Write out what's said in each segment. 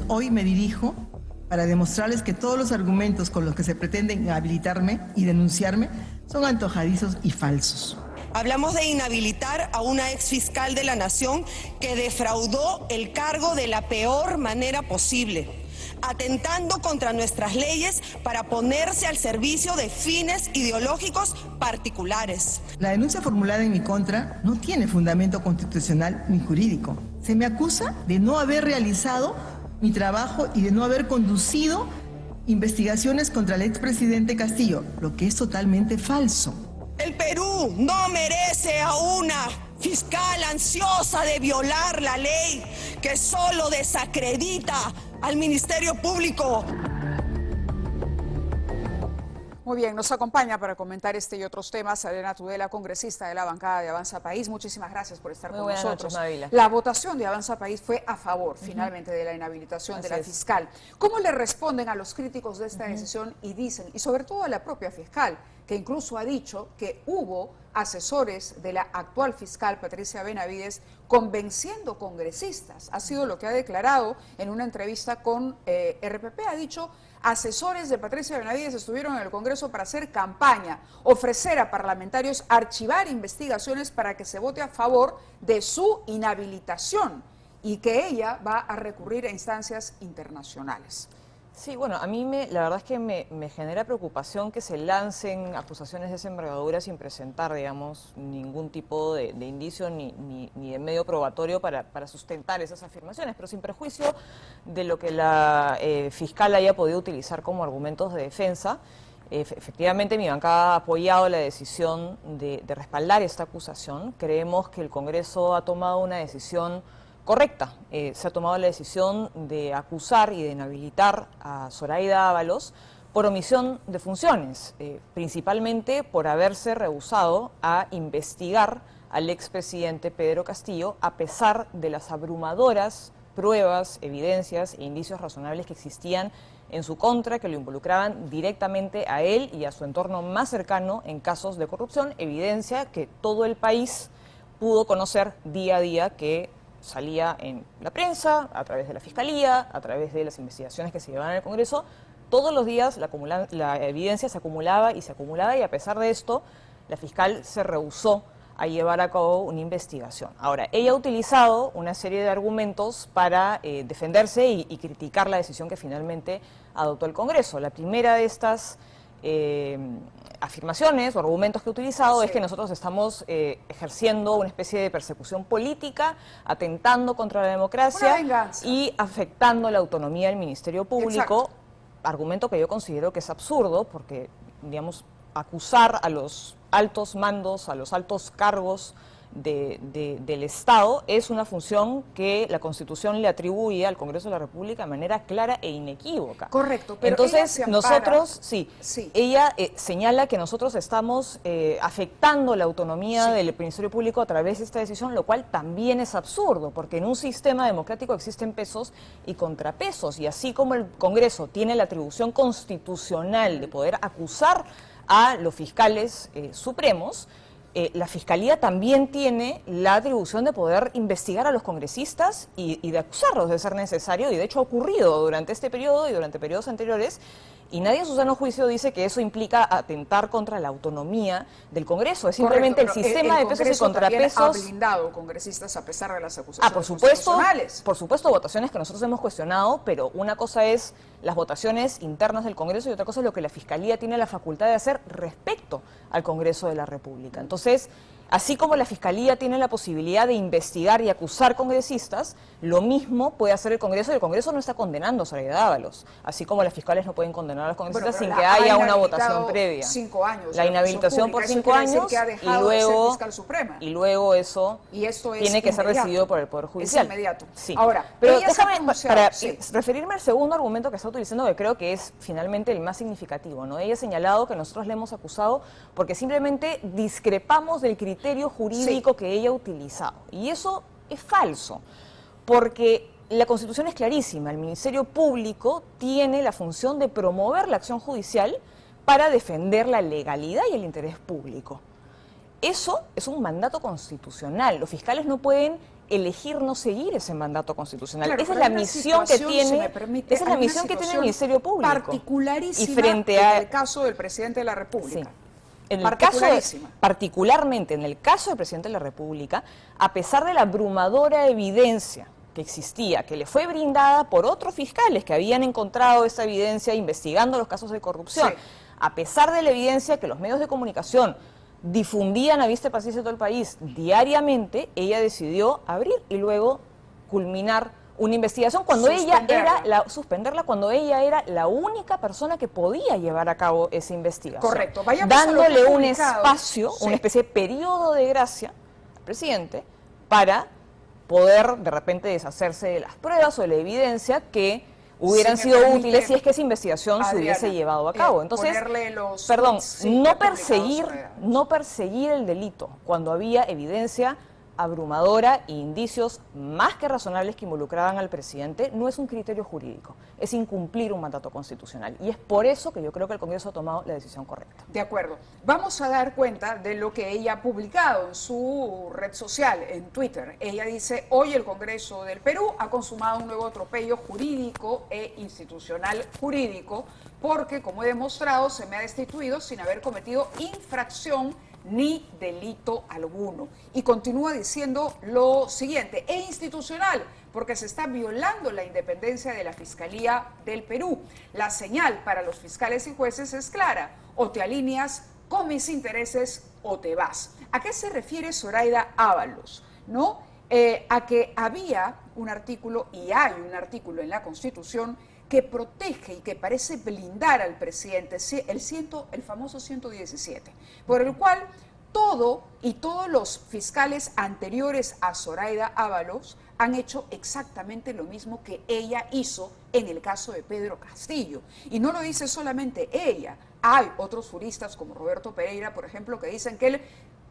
Hoy me dirijo para demostrarles que todos los argumentos con los que se pretenden inhabilitarme y denunciarme son antojadizos y falsos. Hablamos de inhabilitar a una exfiscal de la Nación que defraudó el cargo de la peor manera posible, atentando contra nuestras leyes para ponerse al servicio de fines ideológicos particulares. La denuncia formulada en mi contra no tiene fundamento constitucional ni jurídico. Se me acusa de no haber realizado mi trabajo y de no haber conducido investigaciones contra el expresidente Castillo, lo que es totalmente falso. El Perú no merece a una fiscal ansiosa de violar la ley que solo desacredita al Ministerio Público. Muy bien, nos acompaña para comentar este y otros temas Elena Tudela, congresista de la bancada de Avanza País. Muchísimas gracias por estar con nosotros. La votación de Avanza País fue a favor, finalmente, de la inhabilitación de la fiscal. ¿Cómo le responden a los críticos de esta decisión y dicen, y sobre todo a la propia fiscal, que incluso ha dicho que hubo asesores de la actual fiscal Patricia Benavides convenciendo congresistas? Ha sido lo que ha declarado en una entrevista con RPP. Ha dicho: asesores de Patricia Benavides estuvieron en el Congreso para hacer campaña, ofrecer a parlamentarios archivar investigaciones para que se vote a favor de su inhabilitación y que ella va a recurrir a instancias internacionales. Sí, bueno, a mí la verdad es que me genera preocupación que se lancen acusaciones de esa envergadura sin presentar, digamos, ningún tipo de indicio ni de medio probatorio para sustentar esas afirmaciones, pero sin perjuicio de lo que la fiscal haya podido utilizar como argumentos de defensa. Efectivamente, mi bancada ha apoyado la decisión de respaldar esta acusación. Creemos que el Congreso ha tomado una decisión correcta. Se ha tomado la decisión de acusar y de inhabilitar a Zoraida Ábalos por omisión de funciones, principalmente por haberse rehusado a investigar al expresidente Pedro Castillo, a pesar de las abrumadoras pruebas, evidencias e indicios razonables que existían en su contra, que lo involucraban directamente a él y a su entorno más cercano en casos de corrupción, evidencia que todo el país pudo conocer día a día, que salía en la prensa, a través de la Fiscalía, a través de las investigaciones que se llevaban en el Congreso. Todos los días la evidencia se acumulaba y a pesar de esto, la fiscal se rehusó a llevar a cabo una investigación. Ahora, ella ha utilizado una serie de argumentos para defenderse y criticar la decisión que finalmente adoptó el Congreso. La primera de estas afirmaciones o argumentos que he utilizado es que nosotros estamos ejerciendo una especie de persecución política, atentando contra la democracia y afectando la autonomía del Ministerio Público. Exacto. Argumento que yo considero que es absurdo porque, digamos, acusar a los altos mandos, a los altos cargos del Estado es una función que la Constitución le atribuye al Congreso de la República de manera clara e inequívoca. Correcto, pero entonces nosotros, ella señala que nosotros estamos afectando la autonomía del Ministerio Público a través de esta decisión, lo cual también es absurdo, porque en un sistema democrático existen pesos y contrapesos, y así como el Congreso tiene la atribución constitucional de poder acusar a los fiscales supremos, la Fiscalía también tiene la atribución de poder investigar a los congresistas y de acusarlos de ser necesario, y de hecho ha ocurrido durante este periodo y durante periodos anteriores, y nadie en su sano juicio dice que eso implica atentar contra la autonomía del Congreso. Es simplemente el sistema de pesos y contrapesos. Ha blindado congresistas a pesar de las acusaciones constitucionales. Por supuesto, votaciones que nosotros hemos cuestionado, pero una cosa es las votaciones internas del Congreso y otra cosa es lo que la Fiscalía tiene la facultad de hacer respecto al Congreso de la República. Entonces, así como la Fiscalía tiene la posibilidad de investigar y acusar congresistas, lo mismo puede hacer el Congreso, y el Congreso no está condenando a Zoraida Ábalos, así como las fiscales no pueden condenar a los congresistas sin que haya una votación previa. 5 años. La inhabilitación por 5 años y luego eso tiene que ser decidido por el Poder Judicial. Es inmediato. Sí. Ahora, pero déjame, para referirme al segundo argumento que está utilizando, que creo que es finalmente el más significativo, ¿no? Ella ha señalado que nosotros le hemos acusado porque simplemente discrepamos del criterio jurídico que ella ha utilizado. Y eso es falso, porque la Constitución es clarísima. El Ministerio Público tiene la función de promover la acción judicial para defender la legalidad y el interés público. Eso es un mandato constitucional. Los fiscales no pueden elegir no seguir ese mandato constitucional. Claro, esa es la misión que tiene, esa es la misión que tiene el Ministerio Público. Particularísima y frente a, en el caso del presidente de la República. Sí. Particularmente en el caso del presidente de la República, a pesar de la abrumadora evidencia que existía, que le fue brindada por otros fiscales que habían encontrado esa evidencia investigando los casos de corrupción, sí. A pesar de la evidencia que los medios de comunicación difundían a vista paciencia de todo el país diariamente, ella decidió abrir y luego culminar una investigación cuando suspenderla cuando ella era la única persona que podía llevar a cabo esa investigación. Correcto. Dándole un espacio, sí. Una especie de periodo de gracia al presidente para poder de repente deshacerse de las pruebas o de la evidencia que hubieran sido útiles si es que esa investigación, Adriana, se hubiese llevado a cabo. Entonces, no perseguir el delito cuando había evidencia abrumadora e indicios más que razonables que involucraban al presidente no es un criterio jurídico, es incumplir un mandato constitucional. Y es por eso que yo creo que el Congreso ha tomado la decisión correcta. De acuerdo. Vamos a dar cuenta de lo que ella ha publicado en su red social, en Twitter. Ella dice, hoy el Congreso del Perú ha consumado un nuevo atropello jurídico e institucional jurídico porque, como he demostrado, se me ha destituido sin haber cometido infracción ni delito alguno. Y continúa diciendo lo siguiente, e institucional, porque se está violando la independencia de la Fiscalía del Perú. La señal para los fiscales y jueces es clara, o te alineas con mis intereses o te vas. ¿A qué se refiere Zoraida Ábalos? ¿No? A que había un artículo, y hay un artículo en la Constitución, que protege y que parece blindar al presidente, el famoso 117, por el cual todos los fiscales anteriores a Zoraida Ábalos han hecho exactamente lo mismo que ella hizo en el caso de Pedro Castillo. Y no lo dice solamente ella, hay otros juristas como Roberto Pereira, por ejemplo, que dicen que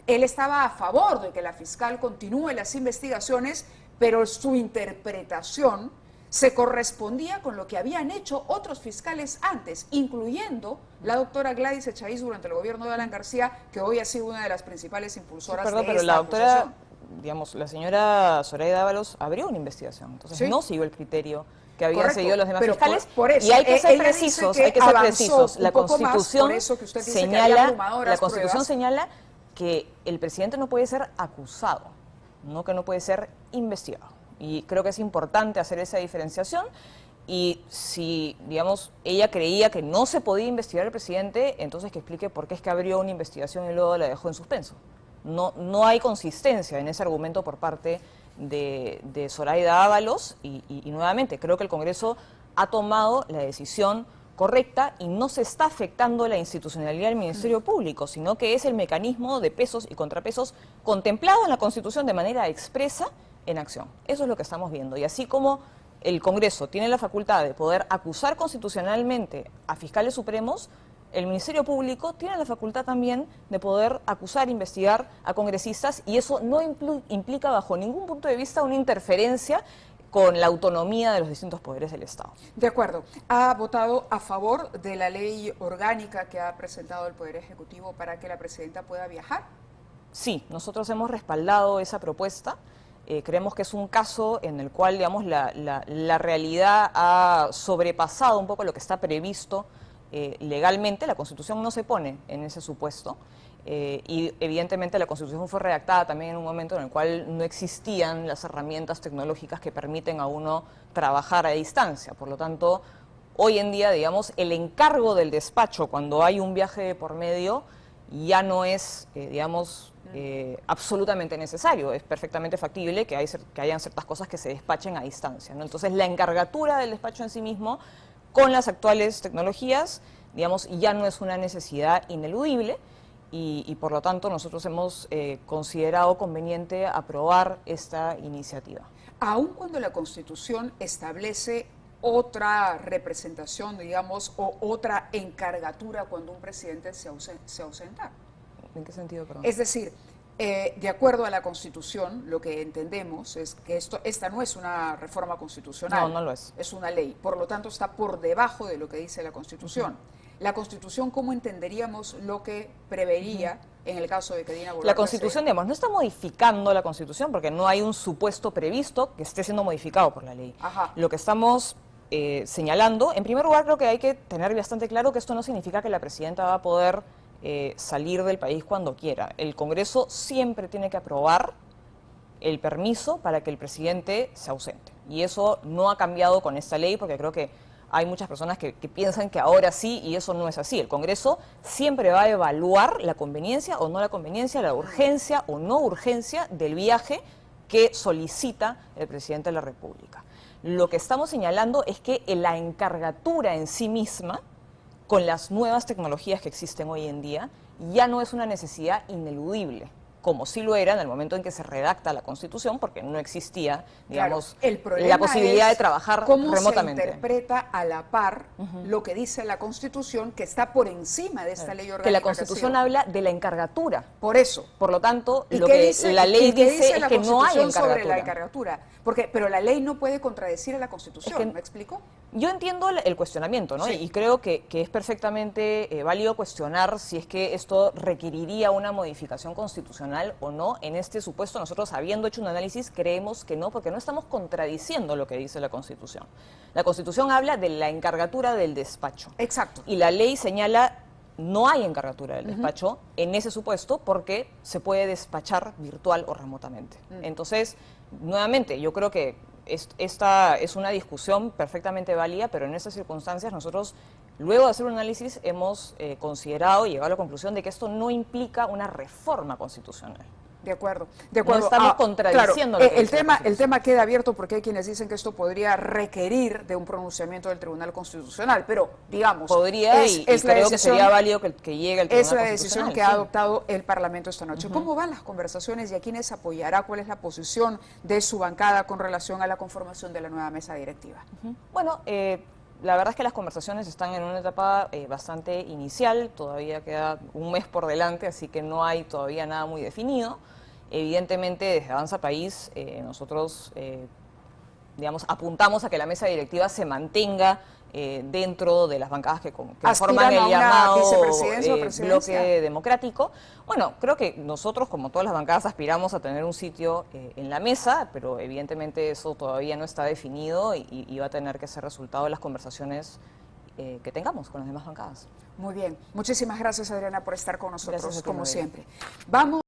él estaba a favor de que la fiscal continúe las investigaciones, pero su interpretación se correspondía con lo que habían hecho otros fiscales antes, incluyendo la doctora Gladys Echaíz durante el gobierno de Alan García, que hoy ha sido una de las principales impulsoras de esta pero la doctora, digamos, la señora Zoraida Ábalos abrió una investigación, entonces ¿sí? No siguió el criterio que habían seguido los demás fiscales, por eso, y hay que ser precisos, La Constitución señala que el presidente no puede ser acusado, no que no puede ser investigado. Y creo que es importante hacer esa diferenciación y si, digamos, ella creía que no se podía investigar al presidente, entonces que explique por qué es que abrió una investigación y luego la dejó en suspenso. No hay consistencia en ese argumento por parte de Zoraida Ábalos y nuevamente creo que el Congreso ha tomado la decisión correcta y no se está afectando la institucionalidad del Ministerio Público, sino que es el mecanismo de pesos y contrapesos contemplado en la Constitución de manera expresa en acción. Eso es lo que estamos viendo. Y así como el Congreso tiene la facultad de poder acusar constitucionalmente a fiscales supremos, el Ministerio Público tiene la facultad también de poder acusar, investigar a congresistas y eso no implica bajo ningún punto de vista una interferencia con la autonomía de los distintos poderes del Estado. De acuerdo. ¿Ha votado a favor de la ley orgánica que ha presentado el Poder Ejecutivo para que la presidenta pueda viajar? Sí, nosotros hemos respaldado esa propuesta. Creemos que es un caso en el cual, digamos, la realidad ha sobrepasado un poco lo que está previsto legalmente. La Constitución no se pone en ese supuesto y evidentemente la Constitución fue redactada también en un momento en el cual no existían las herramientas tecnológicas que permiten a uno trabajar a distancia. Por lo tanto, hoy en día, digamos, el encargo del despacho cuando hay un viaje por medio ya no es, digamos, absolutamente necesario. Es perfectamente factible que hayan ciertas cosas que se despachen a distancia, ¿no? Entonces, la encargatura del despacho en sí mismo, con las actuales tecnologías, digamos, ya no es una necesidad ineludible y por lo tanto nosotros hemos considerado conveniente aprobar esta iniciativa. Aun cuando la Constitución establece otra representación, digamos, o otra encargatura cuando un presidente se ausenta. ¿En qué sentido, perdón? Es decir, de acuerdo a la Constitución, lo que entendemos es que esta no es una reforma constitucional. No lo es. Es una ley. Por lo tanto, está por debajo de lo que dice la Constitución. la Constitución, ¿cómo entenderíamos lo que prevería en el caso de que Dina Boluarte La Constitución, digamos, no está modificando la Constitución porque no hay un supuesto previsto que esté siendo modificado por la ley. Ajá. Lo que estamos señalando, en primer lugar, creo que hay que tener bastante claro que esto no significa que la presidenta va a poder salir del país cuando quiera. El Congreso siempre tiene que aprobar el permiso para que el presidente se ausente. Y eso no ha cambiado con esta ley porque creo que hay muchas personas que piensan que ahora sí y eso no es así. El Congreso siempre va a evaluar la conveniencia o no la conveniencia, la urgencia o no urgencia del viaje que solicita el presidente de la República. Lo que estamos señalando es que la encargatura en sí misma, con las nuevas tecnologías que existen hoy en día, ya no es una necesidad ineludible, como sí lo era en el momento en que se redacta la Constitución, porque no existía, digamos, la posibilidad de trabajar remotamente. ¿Cómo se interpreta a la par lo que dice la Constitución, que está por encima de esta ley orgánica? Que la Constitución habla de la encargatura. Por eso. Por lo tanto, lo que la ley dice es que no hay encargatura. Sobre la encargatura. Pero la ley no puede contradecir a la Constitución, ¿me explico? Yo entiendo el cuestionamiento, ¿no? Sí. Y creo que es perfectamente válido cuestionar si es que esto requeriría una modificación constitucional o no. En este supuesto, nosotros, habiendo hecho un análisis, creemos que no, porque no estamos contradiciendo lo que dice la Constitución. La Constitución habla de la encargatura del despacho. Exacto. Y la ley señala, no hay encargatura del despacho en ese supuesto porque se puede despachar virtual o remotamente. Entonces, nuevamente, yo creo que esta es una discusión perfectamente válida, pero en estas circunstancias nosotros, luego de hacer un análisis, hemos considerado y llegado a la conclusión de que esto no implica una reforma constitucional. De acuerdo. No estamos contradiciendo claro, lo que el tema queda abierto porque hay quienes dicen que esto podría requerir de un pronunciamiento del Tribunal Constitucional, pero digamos, podría y creo que sería válido que llegue al Tribunal Constitucional. Es la decisión que ha adoptado el Parlamento esta noche. ¿Cómo van las conversaciones y a quiénes apoyará? ¿Cuál es la posición de su bancada con relación a la conformación de la nueva mesa directiva? Bueno, la verdad es que las conversaciones están en una etapa bastante inicial, todavía queda un mes por delante, así que no hay todavía nada muy definido. Evidentemente, desde Avanza País, nosotros, digamos, apuntamos a que la mesa directiva se mantenga dentro de las bancadas que forman el llamado bloque democrático. Bueno, creo que nosotros, como todas las bancadas, aspiramos a tener un sitio en la mesa, pero evidentemente eso todavía no está definido y va a tener que ser resultado de las conversaciones que tengamos con las demás bancadas. Muy bien. Muchísimas gracias, Adriana, por estar con nosotros, Gracias a ti, como María. siempre. Vamos.